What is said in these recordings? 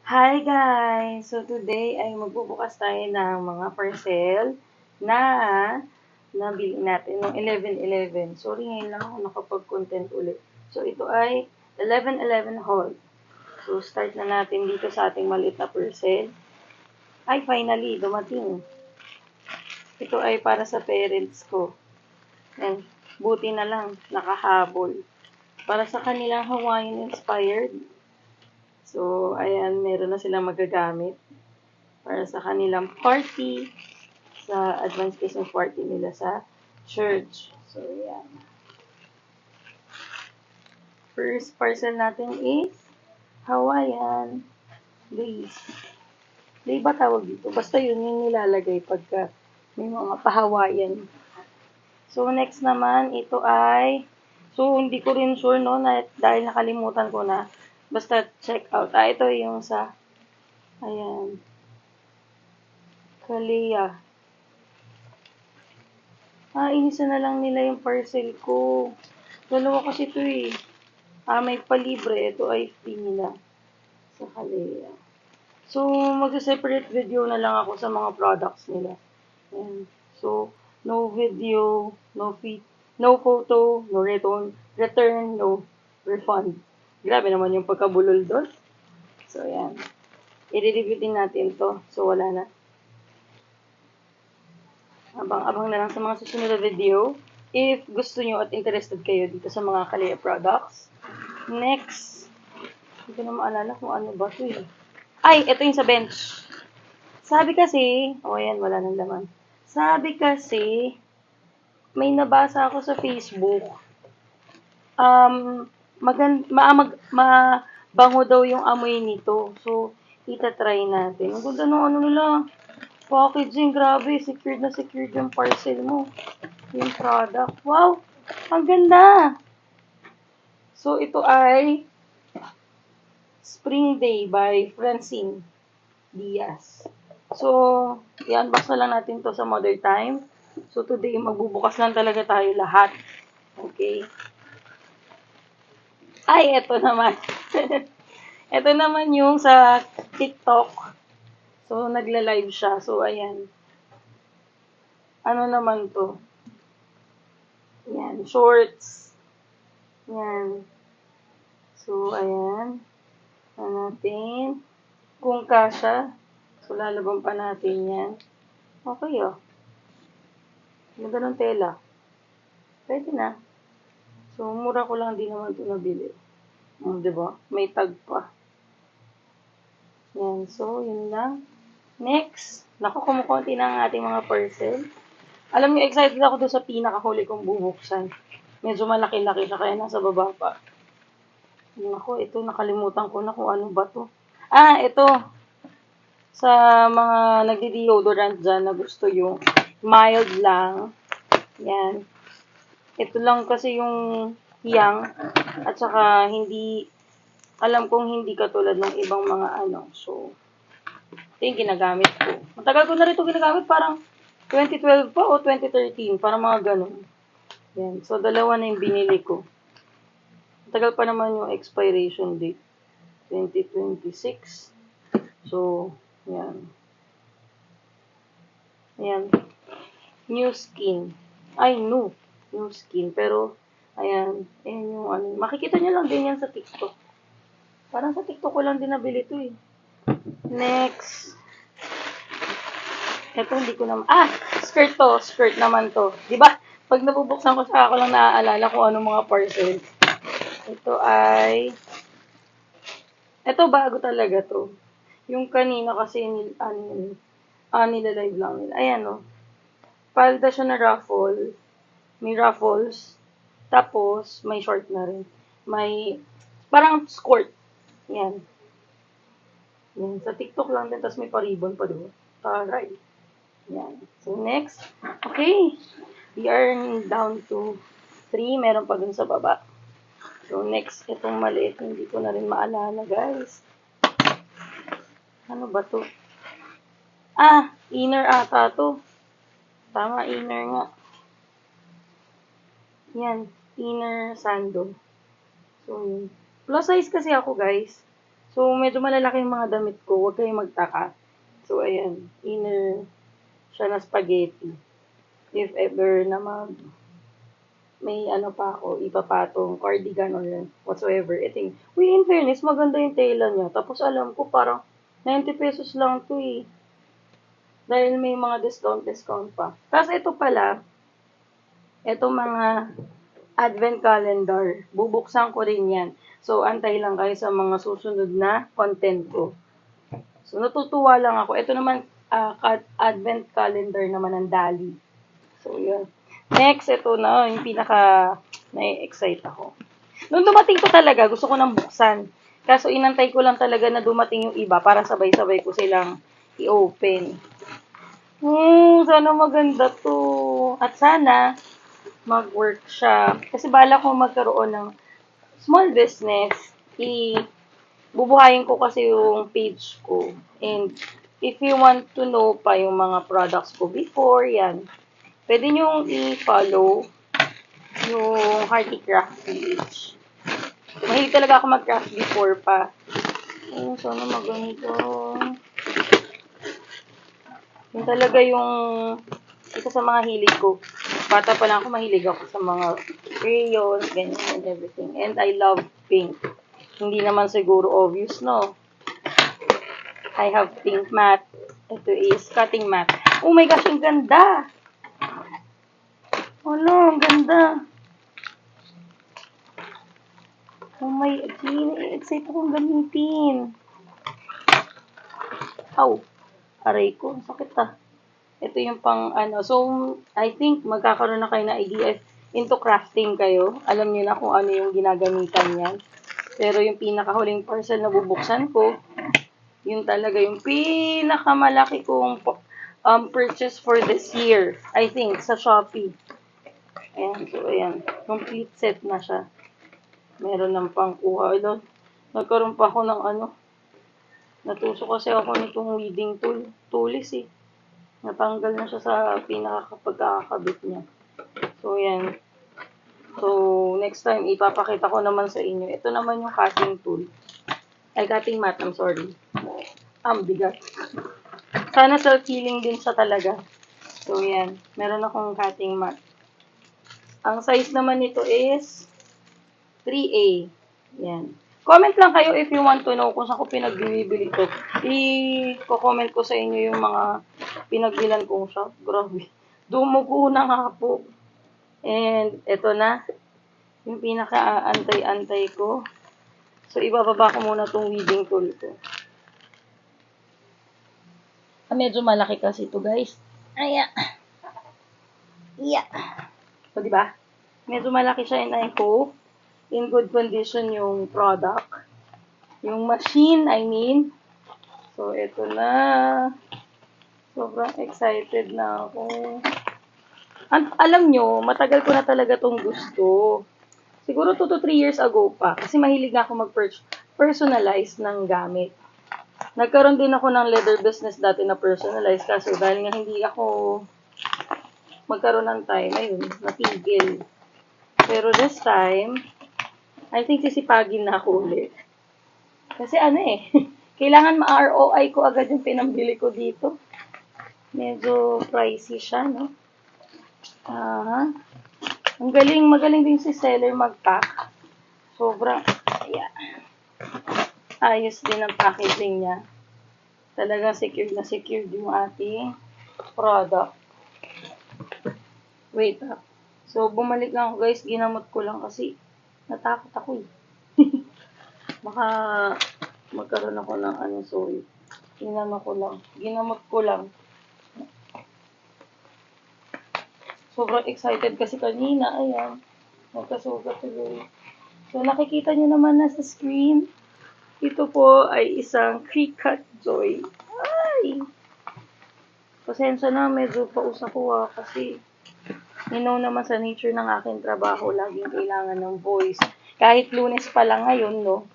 Hi guys! So today ay magbubukas tayo ng mga parcel na nabili natin noong 11/11. Sorry, ngayon lang ako nakapag-content ulit. So ito ay 11/11 haul. So start na natin dito sa ating maliit na parcel. Ay, finally, dumating. Ito ay para sa parents ko. Yan. Buti na lang, nakahabol. Para sa kanilang Hawaiian inspired. So, ayan, meron na silang magagamit para sa kanilang party, sa advanced Christmas party nila sa church. So, yan. First parcel natin is Hawaiian lace. Lace ba tawag dito? Basta yun yung nilalagay pagka may mga pa-Hawaiian. So, next naman, ito ay, so, hindi ko rin sure, no, na, dahil nakalimutan ko na. Basta check out. Ito yung sa, ayan, Kalia. Inisa na lang nila yung parcel ko. Dalawa kasi ito eh. May palibre. Ito ay free nila. Sa Kalea. So, magsa-separate video na lang ako sa mga products nila. Ayan. So, no video, no feed, no photo, no return, no refund. Grabe naman yung pagkabulol doon. So, ayan. I-review din natin to. So, wala na. Abang-abang na lang sa mga susunod na video. If gusto nyo at interested kayo dito sa mga Kalea products. Next, hindi ko na maalala kung ano ba ito eh. Ay, ito yung sa bench. Sabi kasi, ayan, wala nang laman. Sabi kasi, may nabasa ako sa Facebook. Mabango daw yung amoy nito. So, itatry natin. Ang ganda ng ano nila. Packaging, grabe. Secured na secured yung parcel mo. Yung product. Wow! Ang ganda! So, ito ay Spring Day by Francine Diaz. So, i-unbox na lang natin to sa Mother Time. So, today, magbubukas lang talaga tayo lahat. Okay? Ay, eto naman. Ito naman yung sa TikTok. So, nagla-live siya. So, ayan. Ano naman to? Yan, shorts. Yan. So, ayan. Ano natin. Kung kasha. So, lalaban pa natin yan. Okay, oh. Ganda ng tela. Pwede na. So, mura ko lang din naman ito nabili. Diba? May tag pa. Yan. So, yun lang. Next. Naku, kumukunti na ang ating mga parcel. Alam niyo, excited ako doon sa pinakahuli kong bubuksan. Medyo malaki-laki siya, kaya nasa baba pa. Naku, ito, nakalimutan ko na kung ano ba to. Ito. Sa mga nagdi-deodorant dyan na gusto yung mild lang. Yan. Ito lang kasi yung yang. At saka, hindi, alam kong hindi katulad ng ibang mga ano. So, ito yung ginagamit ko. Matagal ko na rin ito ginagamit. Parang 2012 pa o 2013. Parang mga ganun. Yan. So, dalawa na yung binili ko. Matagal pa naman yung expiration date. 2026. So, yan. Ayan. New skin. Ay, no. New skin. Pero, ayan. Ayan yung ano. Makikita nyo lang din yan sa TikTok. Parang sa TikTok ko lang din nabili ito eh. Next. Ito, hindi ko naman. Skirt to. Skirt naman to. Diba? Pag nabubuksan ko, saka ko lang naaalala kung ano mga parcel. Ito ay, ito bago talaga to. Yung kanina kasi, nilalive lang nila. Ayan o. Palda siya na ruffle. May ruffles. Tapos, may short na rin. May, parang skirt. Yan. Yan. Sa TikTok lang din. Tapos may pa-ribbon pa doon. Taray. Yan. So, next. Okay. We are down to 3. Meron pa dun sa baba. So, next. Itong maliit. Hindi ko na rin maalala, guys. Ano ba to? Inner ata to. Tama, inner nga. Yan. Inner sando. So, yun. Plus size kasi ako, guys. So, So, medyo malalaki yung mga damit ko. Huwag kayong magtaka. So, ayan. Inner siya na spaghetti. If ever na may ano pa ako, ipapatong cardigan or whatsoever. Ito uy, in fairness, maganda yung tela niya. Tapos alam ko, parang 90 pesos lang to eh. Dahil may mga discount pa. Tapos ito pala, ito mga advent calendar. Bubuksan ko rin yan. So, antay lang kayo sa mga susunod na content ko. So, natutuwa lang ako. Ito naman, advent calendar naman ng Dali. So, yun. Next, ito na, yung pinaka na-excite ako. Nung dumating to talaga, gusto ko nang buksan. Kaso inantay ko lang talaga na dumating yung iba para sabay-sabay ko silang i-open. Sana maganda to. At sana, mag-work siya. Kasi bala ko magkaroon ng small business. Bubuhayin ko kasi yung page ko. And if you want to know pa yung mga products ko before, yan. Pwede nyo i-follow yung Hearty Craft page. Mahilig talaga ako mag-craft before pa. Sana maganito. Yung talaga yung isa sa mga hilig ko. Bata pa lang ako, mahilig ako sa mga crayons, ganyan, and everything. And I love pink. Hindi naman siguro obvious, no? I have pink mat. Ito is cutting mat. Oh my gosh, ang ganda! Ano, ang ganda. Oh my, excited akong gamitin. Ow, aray ko, sakit ah. Ito yung pang ano, so I think magkakaroon na kayo na idea into crafting kayo. Alam niyo na kung ano yung ginagamitan niyan. Pero yung pinakahuling parcel na bubuksan ko, yun talaga yung pinakamalaki kong purchase for this year. I think, sa Shopee. Ayan, so ayan. Complete set na siya. Meron ng pangkuha. Nagkaroon pa ako ng ano. Natusok kasi ako nitong weeding tulis eh. Natanggal na siya sa pinakakapagkakabit niya. So, yan. So, next time, ipapakita ko naman sa inyo. Ito naman yung cutting tool. Ay, cutting mat, I'm sorry. Bigat. Sana self-healing din siya talaga. So, yan. Meron akong cutting mat. Ang size naman nito is 3A. Yan. Comment lang kayo if you want to know kung saan ko pinagbibili to. I-comment ko sa inyo yung mga pinagbilan kong shop. Grabe. Dumugo na nga po. And ito na. Yung pinaka-antay-antay ko. So, ibababa ko muna tong weeding tool ko. Medyo malaki kasi ito, guys. Ayan. Yeah. So, diba? Medyo malaki siya and I hope in good condition yung product. Yung machine, I mean. So, ito na. Sobrang excited na ako. Alam nyo, matagal ko na talaga tong gusto. Siguro 2 to 3 years ago pa. Kasi mahilig na ako mag-personalize ng gamit. Nagkaroon din ako ng leather business dati na personalize. Kaso dahil nga hindi ako magkaroon ng time, ayun, natigil. Pero this time, I think sisipagin na ako ulit. Kasi ano eh, kailangan ma-ROI ko agad yung pinambili ko dito. Medyo pricey siya, no? Ang magaling din si seller mag-pack. Sobrang, yeah. Ayos din ang packaging niya. Talagang secured na secured yung ating product. Wait up. So, bumalik lang ako guys. Ginamot ko lang kasi natakot ako eh. Baka magkaroon ako ng ano, so ginamot ko lang. Sobrang excited kasi kanina, ayan, magkasugat tuloy. So, nakikita nyo naman na sa screen, ito po ay isang Cricut Joy. Ay! Pasensya na, medyo paus ako kasi naman sa nature ng aking trabaho, laging kailangan ng voice. Kahit Lunes pa lang ngayon, no?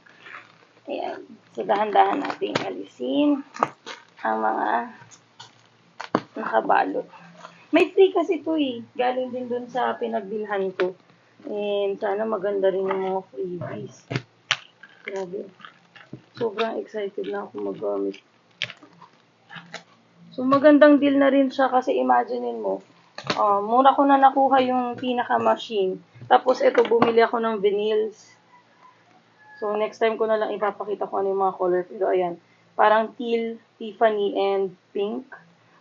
Ayan. So, dahan-dahan natin alisin ang mga nakabalot. May free kasi ito eh. Galing din dun sa pinagbilhan ko. And sana maganda rin yung mga freebies. Grabe. Sobrang excited na ako magamit. So, magandang deal na rin siya kasi imaginein mo, mura ko na nakuha yung pinaka-machine. Tapos, ito, bumili ako ng vinyls. So, next time ko na lang ipapakita ko ano yung mga color. Pero, ayan. Parang teal, Tiffany, and pink.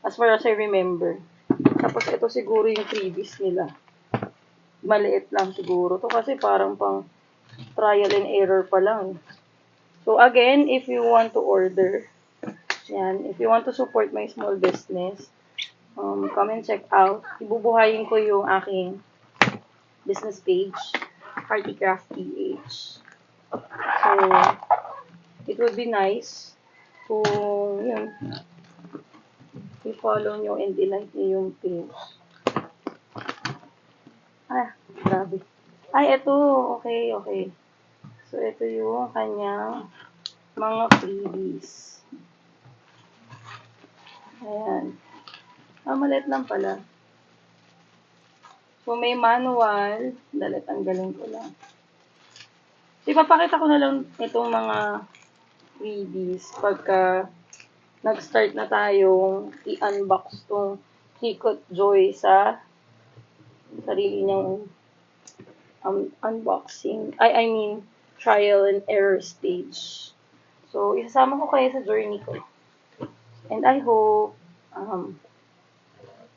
As far as I remember. Tapos, ito siguro yung freebies nila. Maliit lang siguro. To kasi parang pang trial and error pa lang. So, again, if you want to order, yan, if you want to support my small business, come and check out. Ibubuhayin ko yung aking business page, Heartycraft PH. So, it would be nice kung, yun, i-follow nyo and i-like nyo yung page. Grabe. Ay, ito. Okay, okay. So, ito yung kanyang mga freebies. Ayan. Maliit lang pala. So, may manual. Dalit, ang galing ko lang. So, ipapakita ko na lang itong mga freebies pagka nag-start na tayong i-unbox tong Kikot Joy sa sarili niyang unboxing. I mean, trial and error stage. So, isasama ko kayo sa journey ko. And I hope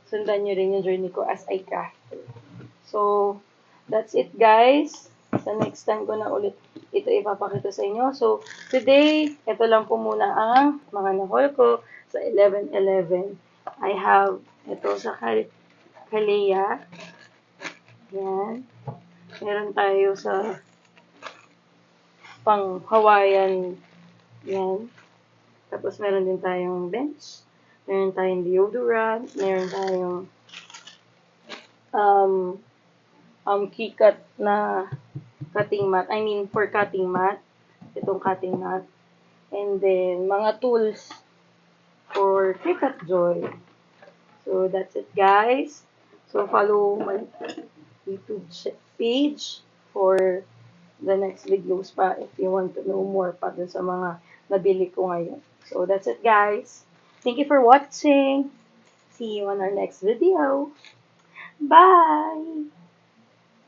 sundan nyo rin yung journey ko as I craft. So, that's it guys. Sa next time ko na ulit ito ipapakita sa inyo. So, today, ito lang po muna ang mga nahol ko sa 11/11. I have ito sa Kalea. Yan. Meron tayo sa pang Hawaiian. Yan. Tapos, meron din tayong bench. Meron tayong deodorant. Meron tayong Kikat na cutting mat. I mean, for cutting mat. Itong cutting mat. And then, mga tools for Kikat Joy. So, that's it, guys. So, follow my YouTube page for the next videos pa if you want to know more pa dun sa mga nabili ko ngayon. So, that's it, guys. Thank you for watching. See you on our next video. Bye!